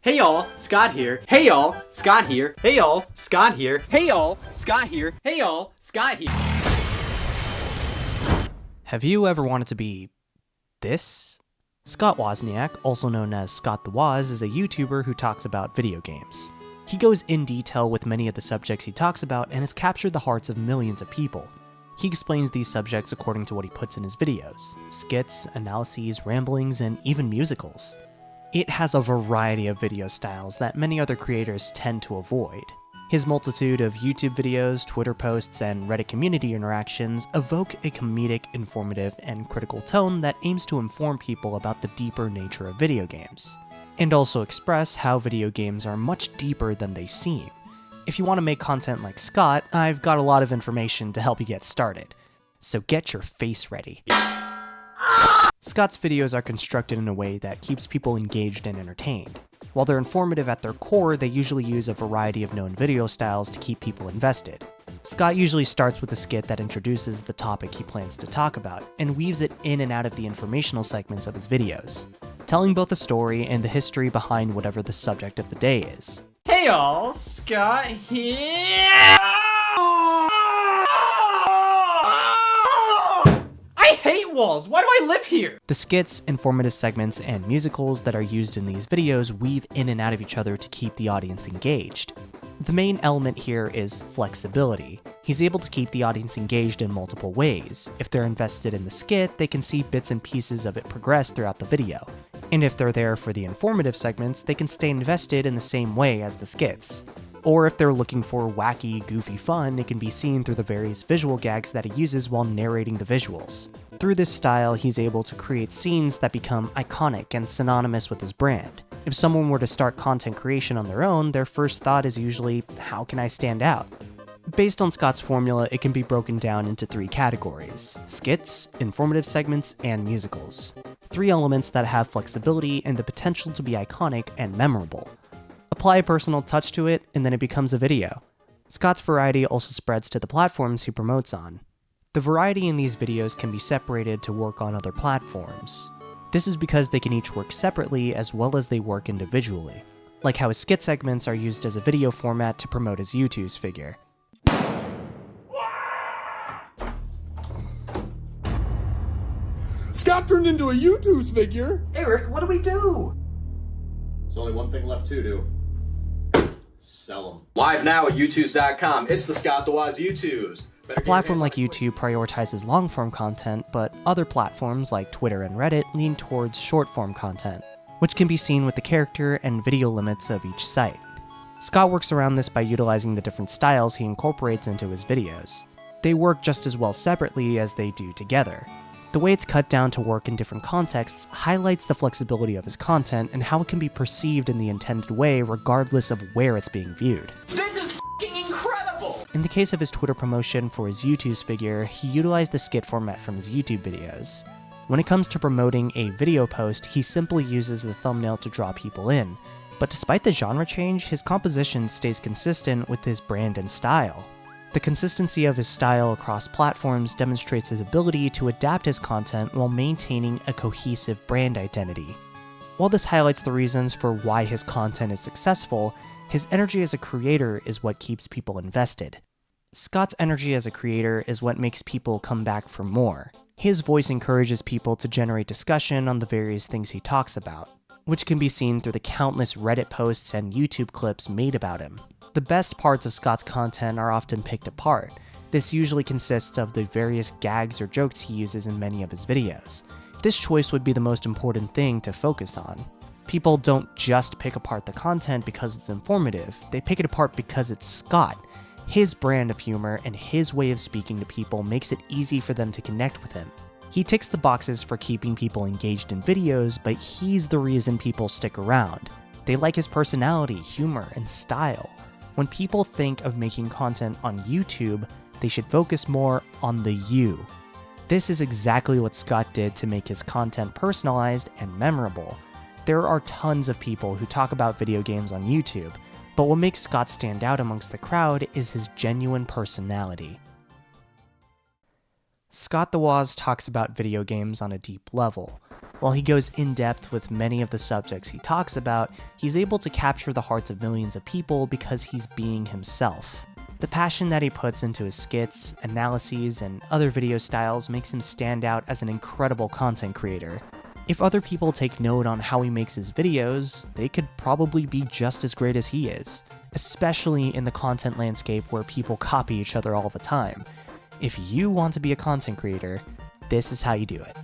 Hey y'all, Scott here. Hey y'all, Scott here. Hey y'all, Scott here. Hey y'all, Scott here. Hey y'all, Scott here. Have you ever wanted to be this? Scott Wozniak, also known as Scott the Woz, is a YouTuber who talks about video games. He goes in detail with many of the subjects he talks about and has captured the hearts of millions of people. He explains these subjects according to what he puts in his videos: skits, analyses, ramblings, and even musicals. It has a variety of video styles that many other creators tend to avoid. His multitude of YouTube videos, Twitter posts, and Reddit community interactions evoke a comedic, informative, and critical tone that aims to inform people about the deeper nature of video games, and also express how video games are much deeper than they seem. If you want to make content like Scott, I've got a lot of information to help you get started, so get your face ready. Scott's videos are constructed in a way that keeps people engaged and entertained. While they're informative at their core, they usually use a variety of known video styles to keep people invested. Scott usually starts with a skit that introduces the topic he plans to talk about, and weaves it in and out of the informational segments of his videos, telling both the story and the history behind whatever the subject of the day is. Hey y'all, Scott here. I hate walls. Why do I live here? The skits, informative segments, and musicals that are used in these videos weave in and out of each other to keep the audience engaged. The main element here is flexibility. He's able to keep the audience engaged in multiple ways. If they're invested in the skit, they can see bits and pieces of it progress throughout the video. And if they're there for the informative segments, they can stay invested in the same way as the skits. Or if they're looking for wacky, goofy fun, it can be seen through the various visual gags that he uses while narrating the visuals. Through this style, he's able to create scenes that become iconic and synonymous with his brand. If someone were to start content creation on their own, their first thought is usually, how can I stand out? Based on Scott's formula, it can be broken down into 3 categories: skits, informative segments, and musicals. 3 elements that have flexibility and the potential to be iconic and memorable. Apply a personal touch to it, and then it becomes a video. Scott's variety also spreads to the platforms he promotes on. The variety in these videos can be separated to work on other platforms. This is because they can each work separately as well as they work individually, like how his skit segments are used as a video format to promote his YouTube figure. Scott turned into a YouTube figure! Eric, what do we do? There's only one thing left to do. Sell them. Live now at YouTubes.com. It's the Scott the Woz YouTubes. A platform like YouTube prioritizes long-form content, but other platforms like Twitter and Reddit lean towards short-form content, which can be seen with the character and video limits of each site. Scott works around this by utilizing the different styles he incorporates into his videos. They work just as well separately as they do together. The way it's cut down to work in different contexts highlights the flexibility of his content and how it can be perceived in the intended way regardless of where it's being viewed. This is f***ing incredible! In the case of his Twitter promotion for his YouTube figure, he utilized the skit format from his YouTube videos. When it comes to promoting a video post, he simply uses the thumbnail to draw people in. But despite the genre change, his composition stays consistent with his brand and style. The consistency of his style across platforms demonstrates his ability to adapt his content while maintaining a cohesive brand identity. While this highlights the reasons for why his content is successful, his energy as a creator is what keeps people invested. Scott's energy as a creator is what makes people come back for more. His voice encourages people to generate discussion on the various things he talks about, which can be seen through the countless Reddit posts and YouTube clips made about him. The best parts of Scott's content are often picked apart. This usually consists of the various gags or jokes he uses in many of his videos. This choice would be the most important thing to focus on. People don't just pick apart the content because it's informative, they pick it apart because it's Scott. His brand of humor and his way of speaking to people makes it easy for them to connect with him. He ticks the boxes for keeping people engaged in videos, but he's the reason people stick around. They like his personality, humor, and style. When people think of making content on YouTube, they should focus more on the you. This is exactly what Scott did to make his content personalized and memorable. There are tons of people who talk about video games on YouTube, but what makes Scott stand out amongst the crowd is his genuine personality. Scott the Woz talks about video games on a deep level. While he goes in depth with many of the subjects he talks about, he's able to capture the hearts of millions of people because he's being himself. The passion that he puts into his skits, analyses, and other video styles makes him stand out as an incredible content creator. If other people take note on how he makes his videos, they could probably be just as great as he is, especially in the content landscape where people copy each other all the time. If you want to be a content creator, this is how you do it.